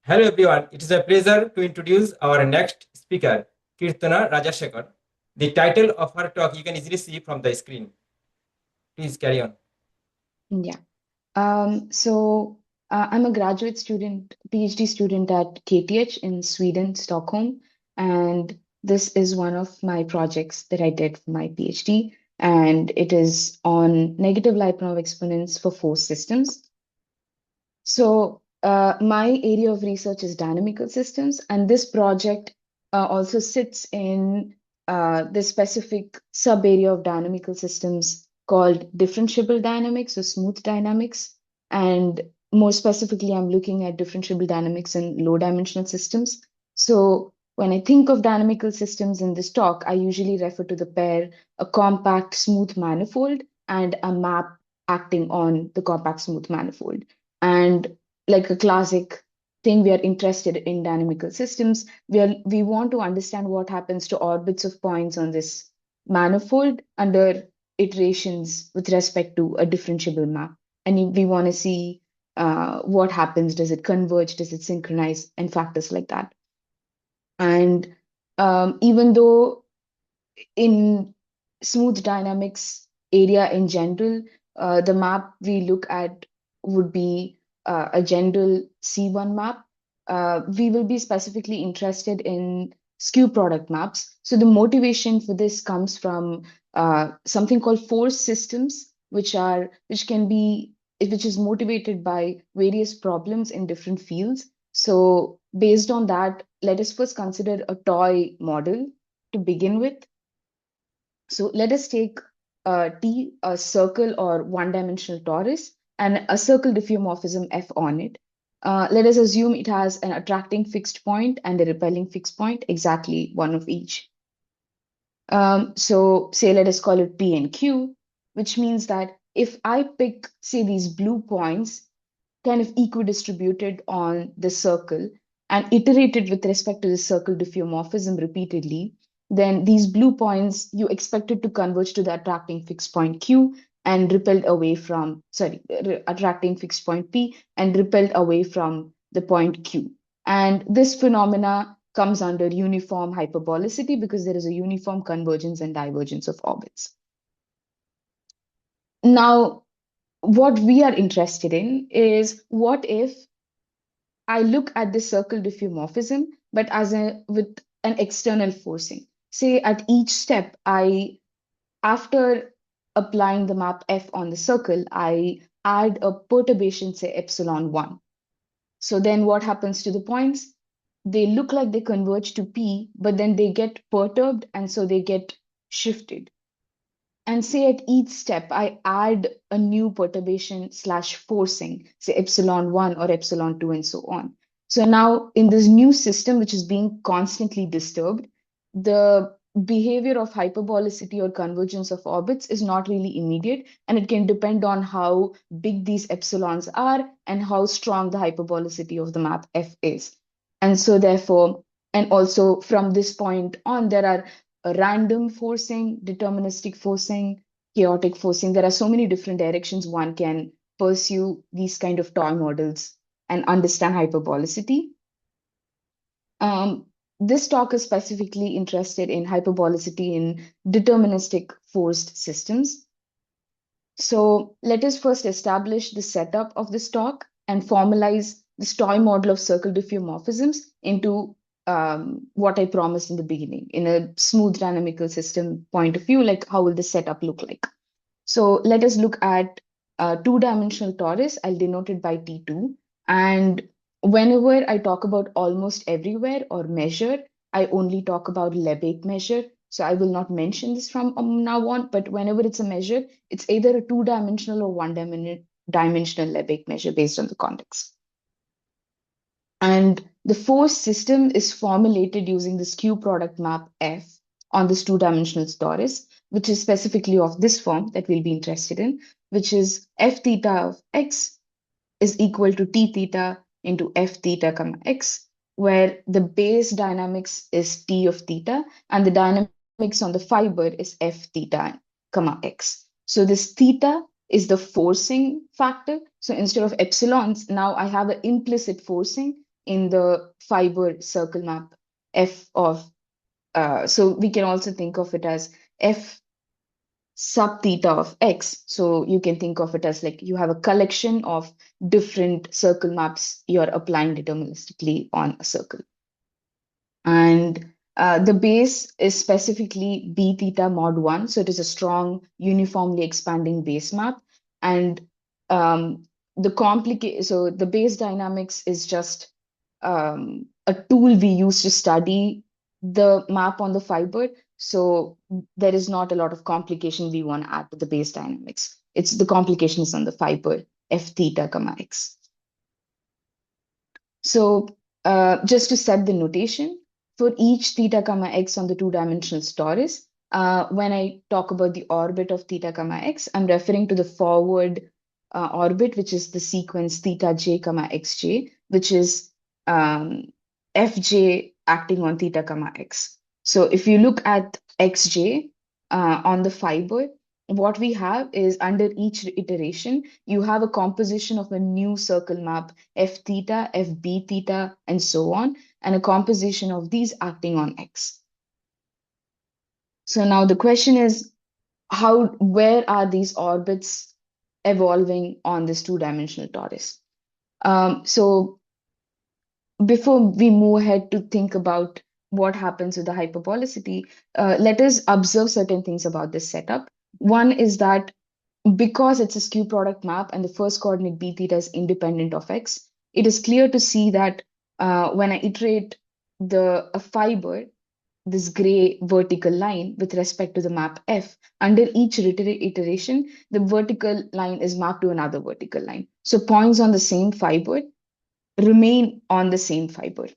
Hello everyone, it is a pleasure to introduce our next speaker, Kirtana Rajashekar. The title of her talk you can easily see from the screen. Please carry on. Yeah. I'm a graduate student, PhD student at KTH in Sweden, Stockholm, and this is one of my projects that I did for my PhD, and it is on negative Lyapunov exponents for force systems. My area of research is dynamical systems, and this project also sits in the specific sub-area of dynamical systems called differentiable dynamics or smooth dynamics. And more specifically, I'm looking at differentiable dynamics in low-dimensional systems. So when I think of dynamical systems in this talk, I usually refer to the pair a compact smooth manifold and a map acting on the compact smooth manifold. And like a classic thing, we are interested in dynamical systems. We want to understand what happens to orbits of points on this manifold under iterations with respect to a differentiable map. And we want to see what happens. Does it converge? Does it synchronize? And factors like that. And even though in smooth dynamics area in general, the map we look at would be a general C1 map. We will be specifically interested in skew product maps. So the motivation for this comes from something called force systems, which is motivated by various problems in different fields. So based on that, let us first consider a toy model to begin with. So let us take T, a circle or one-dimensional torus, and a circle diffeomorphism F on it. Let us assume it has an attracting fixed point and a repelling fixed point, exactly one of each. So say let us call it P and Q, which means that if I pick, say, these blue points kind of equidistributed on the circle and iterated with respect to the circle diffeomorphism repeatedly, then these blue points you expected to converge to the attracting fixed point Q and repelled away from, attracting fixed point P and repelled away from the point Q. And this phenomena comes under uniform hyperbolicity because there is a uniform convergence and divergence of orbits. Now, what we are interested in is what if I look at the circle diffeomorphism, but with an external forcing. Say at each step, after applying the map F on the circle, I add a perturbation, say epsilon1. So then what happens to the points? They look like they converge to P, but then they get perturbed and so they get shifted. And say at each step, I add a new perturbation slash forcing, say epsilon1 or epsilon2 and so on. So now in this new system, which is being constantly disturbed, the behavior of hyperbolicity or convergence of orbits is not really immediate, and it can depend on how big these epsilons are and how strong the hyperbolicity of the map F is. And so therefore, and also from this point on, there are a random forcing, deterministic forcing, chaotic forcing. There are so many different directions one can pursue these kind of toy models and understand hyperbolicity. Um, this talk is specifically interested in hyperbolicity in deterministic forced systems. So let us first establish the setup of this talk and formalize this toy model of circle diffeomorphisms into what I promised in the beginning, in a smooth dynamical system point of view, like how will the setup look like? So let us look at a two-dimensional torus. I'll denote it by T2. And whenever I talk about almost everywhere or measure, I only talk about Lebesgue measure. So I will not mention this from now on, but whenever it's a measure, it's either a two-dimensional or one-dimensional Lebesgue measure based on the context. And the force system is formulated using the skew product map F on this two-dimensional torus, which is specifically of this form that we'll be interested in, which is F theta of X is equal to T theta into F theta comma X, where the base dynamics is T of theta and the dynamics on the fiber is F theta comma X. So this theta is the forcing factor. So instead of epsilons, now I have an implicit forcing in the fiber circle map f of, so we can also think of it as f sub theta of x. So you can think of it as like you have a collection of different circle maps you're applying deterministically on a circle. And the base is specifically b theta mod 1. So it is a strong, uniformly expanding base map. And so the base dynamics is just a tool we use to study the map on the fiber. So there is not a lot of complication we want to add to the base dynamics. It's the complication is on the fiber f theta comma x. So just to set the notation, for each theta comma x on the two-dimensional torus, when I talk about the orbit of theta comma x, I'm referring to the forward orbit, which is the sequence theta j comma xj, which is fj acting on theta comma x. So if you look at xj on the fiber, what we have is under each iteration, you have a composition of a new circle map f theta, fb theta, and so on, and a composition of these acting on x. So now the question is, where are these orbits evolving on this two-dimensional torus? So before we move ahead to think about what happens with the hyperbolicity, let us observe certain things about this setup. One is that because it's a skew product map and the first coordinate b theta is independent of x, it is clear to see that when I iterate a fiber, this gray vertical line with respect to the map f, under each iteration, the vertical line is mapped to another vertical line. So points on the same fiber remain on the same fiber.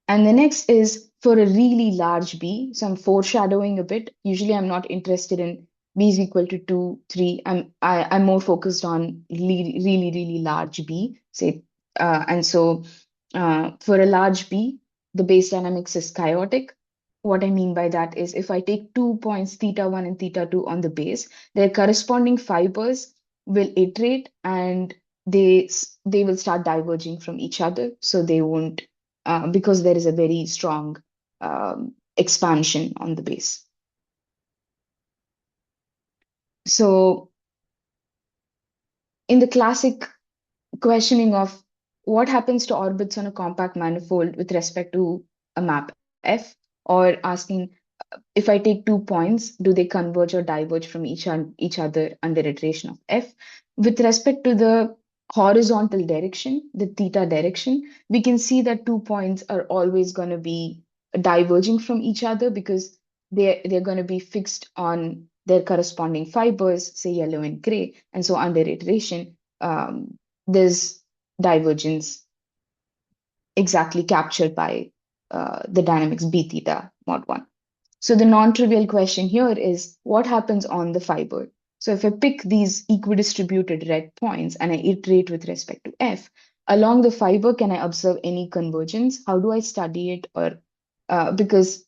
And the next is for a really large B. So I'm foreshadowing a bit. Usually I'm not interested in B is equal to 2, 3. I'm more focused on really, really, really large B. Say, and so for a large B, the base dynamics is chaotic. What I mean by that is if I take 2 points theta 1 and theta 2 on the base, their corresponding fibers will iterate and they will start diverging from each other. So they won't because there is a very strong expansion on the base. So in the classic questioning of what happens to orbits on a compact manifold with respect to a map F, or asking if I take 2 points, do they converge or diverge from each other under iteration of F? With respect to the horizontal direction, the theta direction, we can see that 2 points are always going to be diverging from each other because they're going to be fixed on their corresponding fibers, say yellow and gray. And so under iteration, there's divergence exactly captured by the dynamics b theta mod 1. So the non-trivial question here is what happens on the fiber? So if I pick these equidistributed red points and I iterate with respect to f, along the fiber, can I observe any convergence? How do I study it? Or because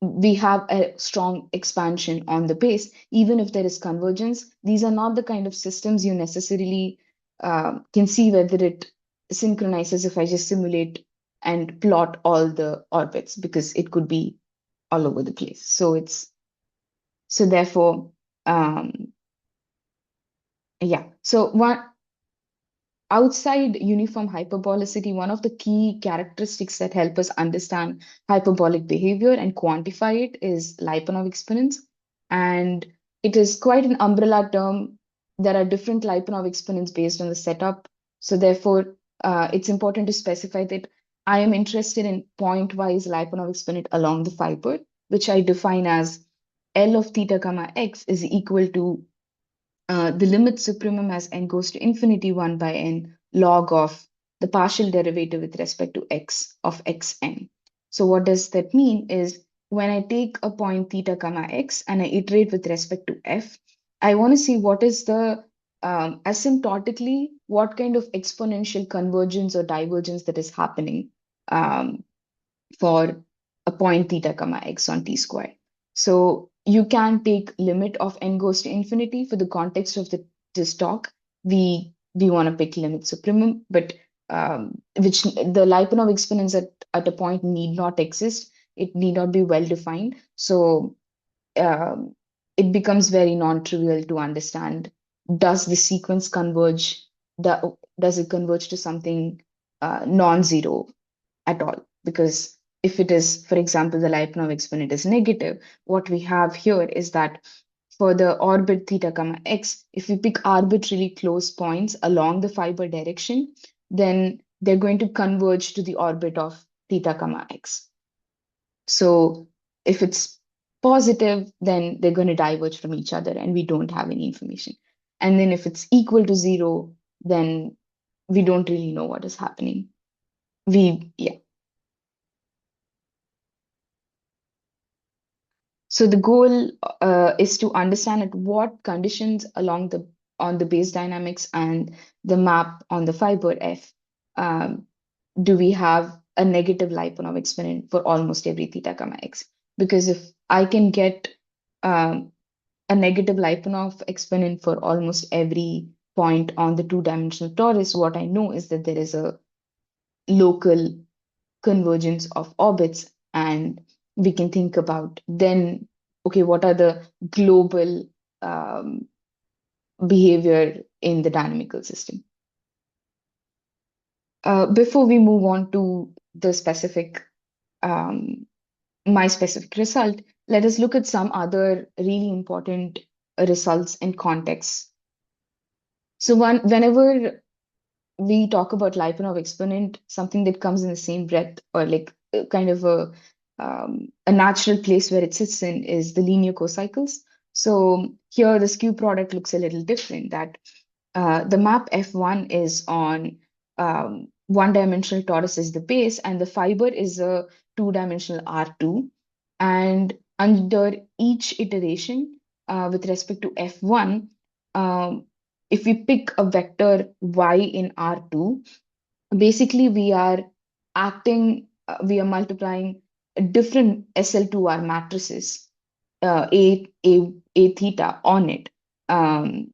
we have a strong expansion on the base, even if there is convergence, these are not the kind of systems you necessarily can see whether it synchronizes if I just simulate and plot all the orbits because it could be all over the place. So therefore, yeah. So outside uniform hyperbolicity, one of the key characteristics that help us understand hyperbolic behavior and quantify it is Lyapunov exponents. And it is quite an umbrella term. There are different Lyapunov exponents based on the setup. So therefore, it's important to specify that I am interested in point-wise Lyapunov exponent along the fiber, which I define as L of theta comma x is equal to the limit supremum as n goes to infinity 1 by n log of the partial derivative with respect to x of xn. So what does that mean is when I take a point theta comma x and I iterate with respect to f, I want to see what is the asymptotically, what kind of exponential convergence or divergence that is happening for a point theta comma x on t squared. So you can take limit of n goes to infinity for the context of this talk. We we want to pick limit supremum, but which the Lyapunov exponents at a point need not exist. It need not be well defined. So um, it becomes very non-trivial to understand, does the sequence converge, does it converge to something non-zero at all? Because if it is, for example, the Lyapunov exponent is negative, what we have here is that for the orbit theta comma x, if we pick arbitrarily close points along the fiber direction, then they're going to converge to the orbit of theta comma x. So if it's positive, then they're going to diverge from each other and we don't have any information. And then if it's equal to zero, then we don't really know what is happening. Yeah. So the goal is to understand at what conditions along the on the base dynamics and the map on the fiber F um, do we have a negative Lyapunov exponent for almost every theta comma x? Because if I can get um, a negative Lyapunov exponent for almost every point on the two-dimensional torus, what I know is that there is a local convergence of orbits, and we can think about then, okay, what are the global um, behavior in the dynamical system? Before we move on to the specific, my specific result, let us look at some other really important results and contexts. So whenever we talk about Lyapunov exponent, something that comes in the same breath or like kind of a natural place where it sits in is the linear cocycles. So here the skew product looks a little different. That the map F1 is on one-dimensional torus is the base, and the fiber is a two-dimensional R2. And under each iteration, with respect to F1, um, if we pick a vector y in R2, basically we are multiplying different SL2R matrices, A theta on it. Um,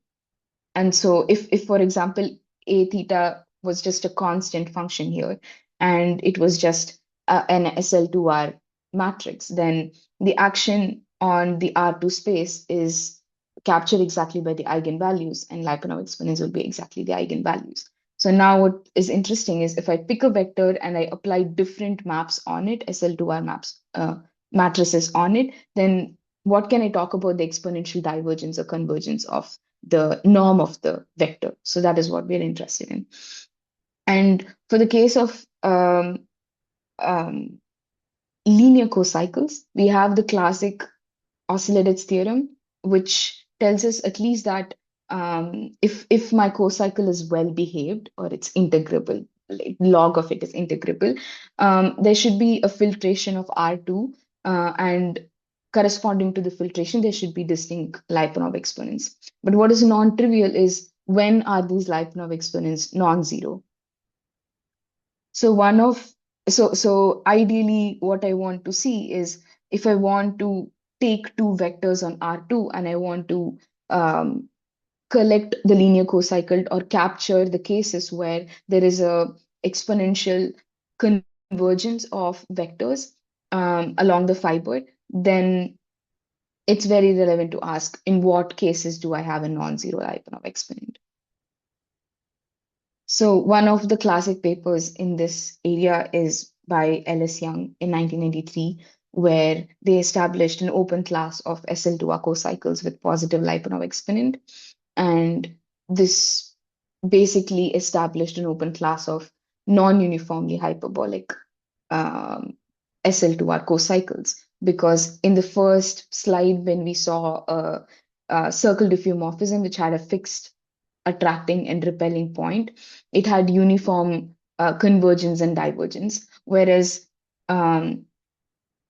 and so if for example, A theta was just a constant function here, and it was just an SL2R matrix, then the action on the R2 space is captured exactly by the eigenvalues, and Lyapunov exponents will be exactly the eigenvalues. So now what is interesting is if I pick a vector and I apply different maps on it, SL2R maps, matrices on it, then what can I talk about the exponential divergence or convergence of the norm of the vector? So that is what we're interested in. And for the case of um, linear cocycles, we have the classic oscillated theorem, which tells us at least that if my cocycle is well behaved or it's integrable, like log of it is integrable, there should be a filtration of R2, and corresponding to the filtration, there should be distinct Lyapunov exponents. But what is non-trivial is when are these Lyapunov exponents non-zero? So so ideally what I want to see is if I want to take two vectors on R2 and I want to um, collect the linear cocycle or capture the cases where there is a exponential convergence of vectors along the fiber, then it's very relevant to ask in what cases do I have a non-zero Lyapunov exponent. So one of the classic papers in this area is by Ellis Young in 1993, where they established an open class of SL2R cocycles with positive Lyapunov exponent. And this basically established an open class of non-uniformly hyperbolic um, SL2R cocycles. Because in the first slide, when we saw a circle diffeomorphism, which had a fixed attracting and repelling point, it had uniform convergence and divergence. Whereas um,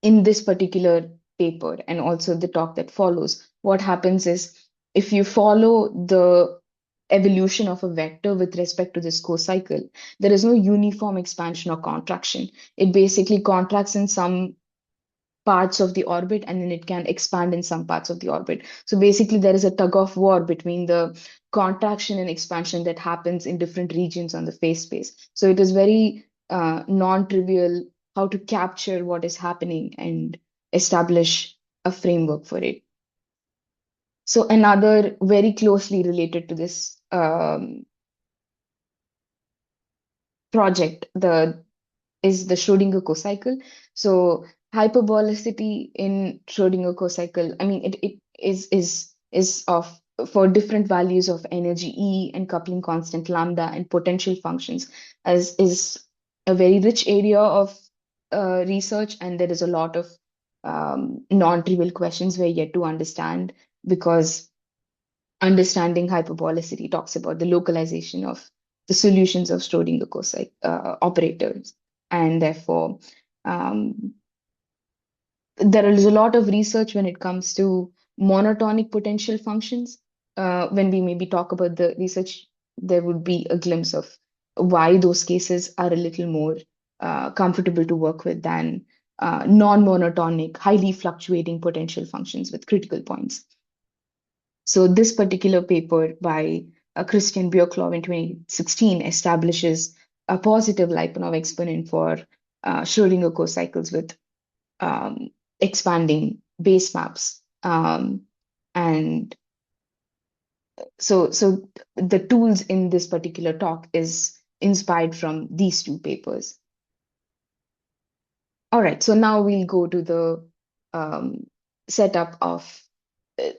in this particular paper and also the talk that follows, what happens is if you follow the evolution of a vector with respect to this cocycle, there is no uniform expansion or contraction. It basically contracts in some parts of the orbit, and then it can expand in some parts of the orbit. So basically, there is a tug of war between the contraction and expansion that happens in different regions on the phase space. So it is very non-trivial how to capture what is happening and establish a framework for it. So another very closely related to this project, is the Schrödinger co-cycle. So hyperbolicity in Schrödinger co-cycle, I mean, it is of for different values of energy E and coupling constant lambda and potential functions, as is a very rich area of research, and there is a lot of non-trivial questions we're yet to understand, because understanding hyperbolicity talks about the localization of the solutions of Schrödinger cosine operators, and therefore um, there is a lot of research when it comes to monotonic potential functions. When we maybe talk about the research, there would be a glimpse of why those cases are a little more comfortable to work with than non-monotonic, highly fluctuating potential functions with critical points. So this particular paper by Christian Björklov in 2016 establishes a positive Lyapunov exponent for Schrödinger co-cycles with um, expanding base maps. And so the tools in this particular talk is inspired from these two papers. All right, so now we'll go to the setup of uh,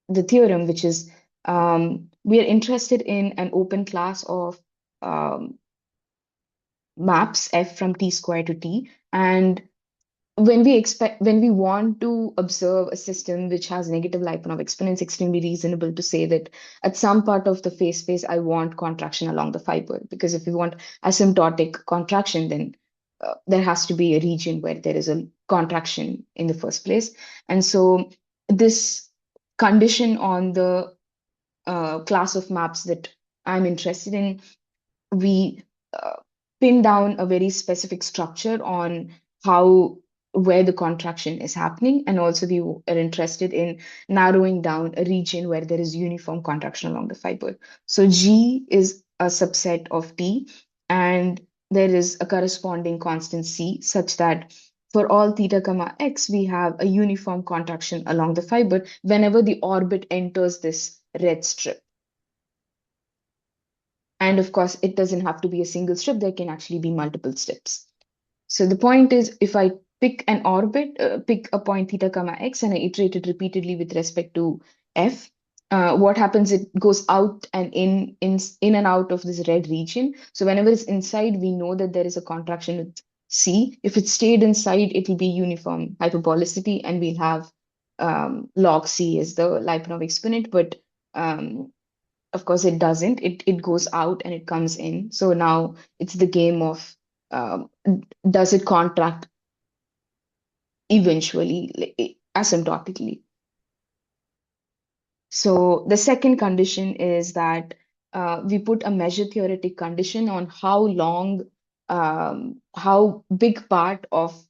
the theorem, which is we are interested in an open class of um, maps f from t square to t. And when we want to observe a system which has negative Lyapunov exponents, it's extremely reasonable to say that at some part of the phase space, I want contraction along the fiber. Because if we want asymptotic contraction, then there has to be a region where there is a contraction in the first place. And so this condition on the class of maps that I'm interested in, we pin down a very specific structure on how where the contraction is happening, and also we are interested in narrowing down a region where there is uniform contraction along the fiber. So G is a subset of T, and there is a corresponding constant C such that for all theta comma x, we have a uniform contraction along the fiber whenever the orbit enters this red strip. And of course, it doesn't have to be a single strip, there can actually be multiple strips. So the point is, if I pick an orbit, pick a point theta comma x, and I iterate it repeatedly with respect to f, what happens, it goes out and in and out of this red region. So whenever it's inside, we know that there is a contraction with C. If it stayed inside, it will be uniform hyperbolicity, and we'll have log C as the Lyapunov exponent. But of course, it doesn't. It goes out and it comes in. So now it's the game of um, does it contract eventually, asymptotically? So the second condition is that we put a measure theoretic condition on how long, how big part of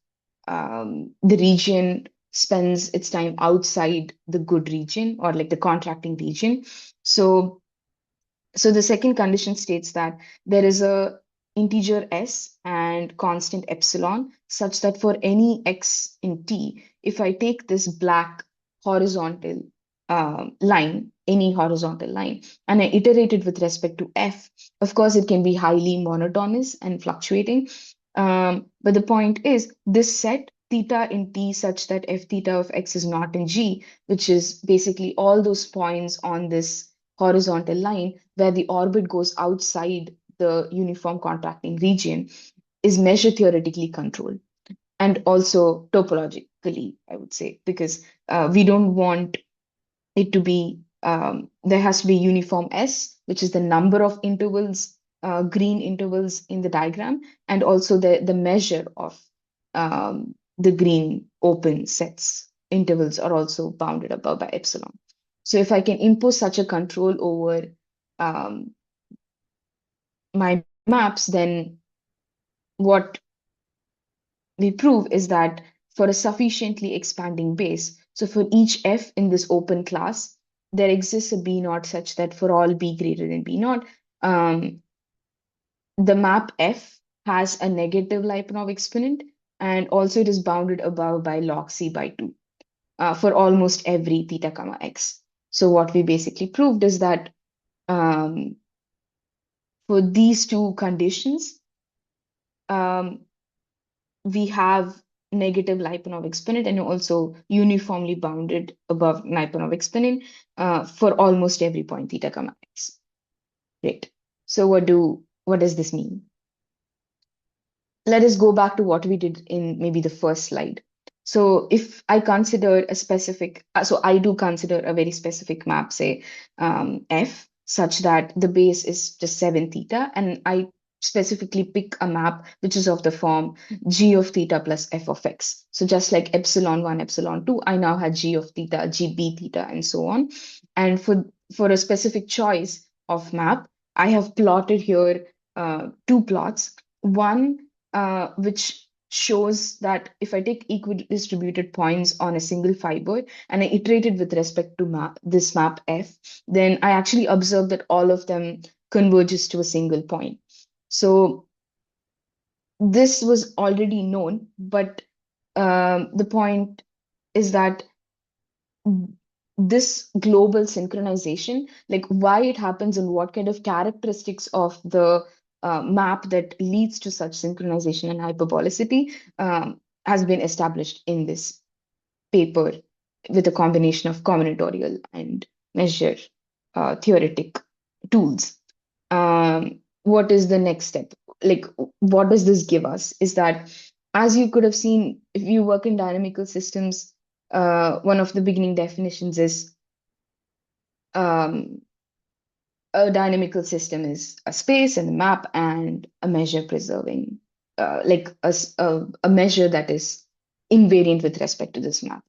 the region spends its time outside the good region, or like the contracting region. So the second condition states that there is a integer s and constant epsilon such that for any x in t, if I take this black horizontal line, any horizontal line, and I iterate it with respect to f, of course, it can be highly monotonous and fluctuating. But the point is this set theta in t such that f theta of x is not in g, which is basically all those points on this horizontal line where the orbit goes outside the uniform contracting region, is measure theoretically controlled, and also topologically, I would say, because we don't want it to be, there has to be uniform S, which is the number of intervals, green intervals in the diagram, and also the measure of the green open sets intervals are also bounded above by epsilon. So if I can impose such a control over um, my maps, then what we prove is that for a sufficiently expanding base, so for each f in this open class, there exists a b naught such that for all b greater than b naught, um, the map f has a negative Lyapunov exponent, and also it is bounded above by log c by 2 for almost every theta comma x. So what we basically proved is that um, for these two conditions, um, we have negative Lyapunov exponent and also uniformly bounded above Lyapunov exponent for almost every point theta comma x. Great. So what does this mean? Let us go back to what we did in maybe the first slide. So if I consider a specific, so I do consider a very specific map, say F, such that the base is just 7 theta, and I specifically pick a map which is of the form g of theta plus f of x. So just like epsilon 1, epsilon 2, I now have g of theta, g b theta, and so on. And for a specific choice of map, I have plotted here two plots. One which shows that if I take equidistributed points on a single fiber and I iterate it with respect to this map F, then I actually observe that all of them converges to a single point. So this was already known, but the point is that this global synchronization, like why it happens and what kind of characteristics of the map that leads to such synchronization and hyperbolicity has been established in this paper with a combination of combinatorial and measure theoretic tools. What is the next step? Like, what does this give us? Is that, as you could have seen, if you work in dynamical systems, one of the beginning definitions is um, a dynamical system is a space and a map and a measure preserving, like a measure that is invariant with respect to this map.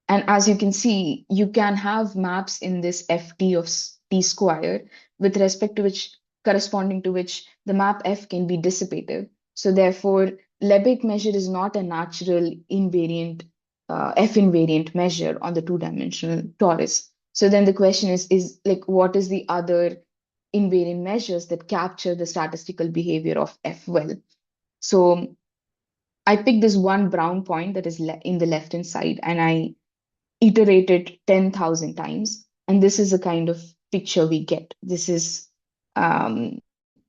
And as you can see, you can have maps in this ft of t square with respect to which, corresponding to which the map f can be dissipative. So therefore, Lebesgue measure is not a natural invariant, f invariant measure on the two-dimensional torus. So then the question is like, what is the other invariant measures that capture the statistical behavior of f well? So I picked this one brown point that is in the left-hand side, and I iterate it 10,000 times. And this is the kind of picture we get. This is, I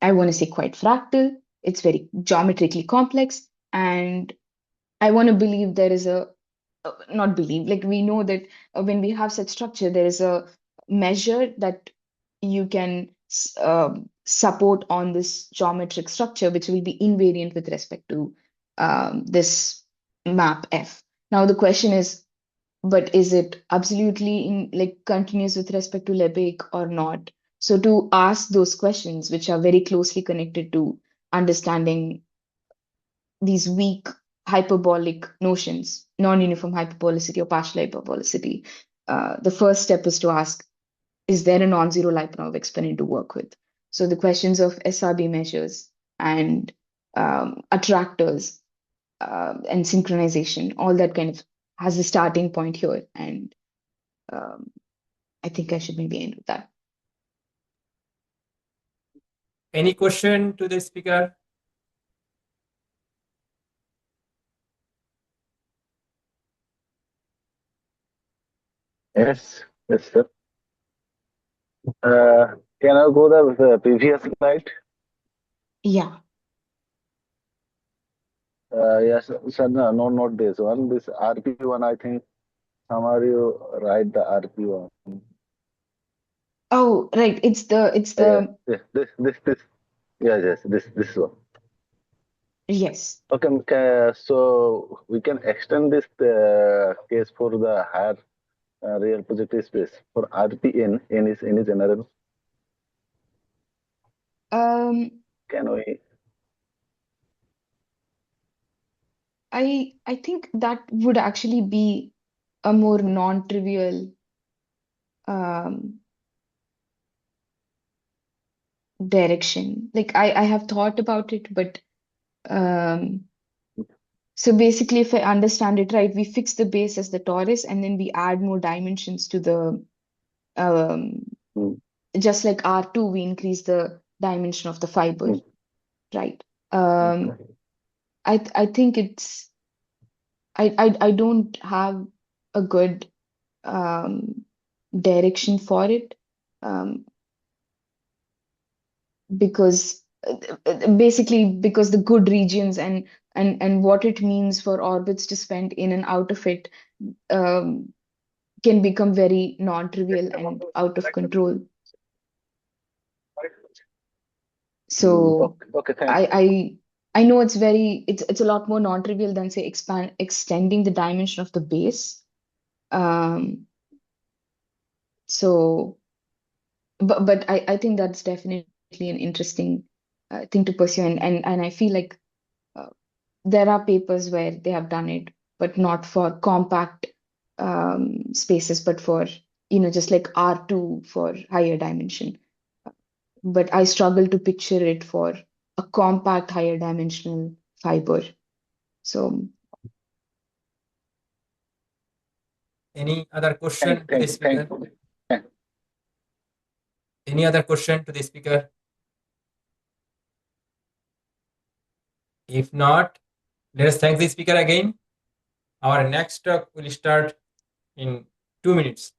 want to say, quite fractal. It's very geometrically complex. And I want to believe there is not believe, like we know that when we have such structure, there is a measure that you can support on this geometric structure, which will be invariant with respect to this map F. Now, the question is, but is it absolutely like continuous with respect to Lebesgue or not? So to ask those questions, which are very closely connected to understanding these weak hyperbolic notions, non-uniform hyperbolicity or partial hyperbolicity, the first step is to ask, is there a non-zero Lyapunov exponent to work with? So the questions of SRB measures and attractors and synchronization, all that kind of has a starting point here. And um, I think I should maybe end with that. Any question to the speaker? Yes, yes, sir. Can I go the previous slide? Yeah. Yes, sir. No, no, not this one. This RP1, I think somewhere you write the RP1. Oh, right. It's Yeah, the yeah, this. Yes, yes, this one. yes. Okay, so we can extend this case for the higher real positive space for RPN. N is any general. Um, Can we? I think that would actually be a more non-trivial um, direction. Like I have thought about it, but um, So basically, if I understand it right, we fix the base as the torus and then we add more dimensions to the, um, Mm, just like R2, we increase the dimension of the fiber, mm, right? okay. I think I don't have a good um, direction for it, um, because basically because the good regions and what it means for orbits to spend in and out of it um, can become very non-trivial and out of control. So Okay, okay, thanks. I know it's a lot more non-trivial than say extending the dimension of the base. Um, so but I think that's definitely an interesting thing to pursue, and I feel like uh, there are papers where they have done it, but not for compact spaces, but for just like R2 for higher dimension. But I struggle to picture it for a compact higher dimensional fiber. So Any other Thank, question to the thank, thank, speaker? thank. Any other question to the speaker? If not, let us thank the speaker again. Our next talk will start in 2 minutes.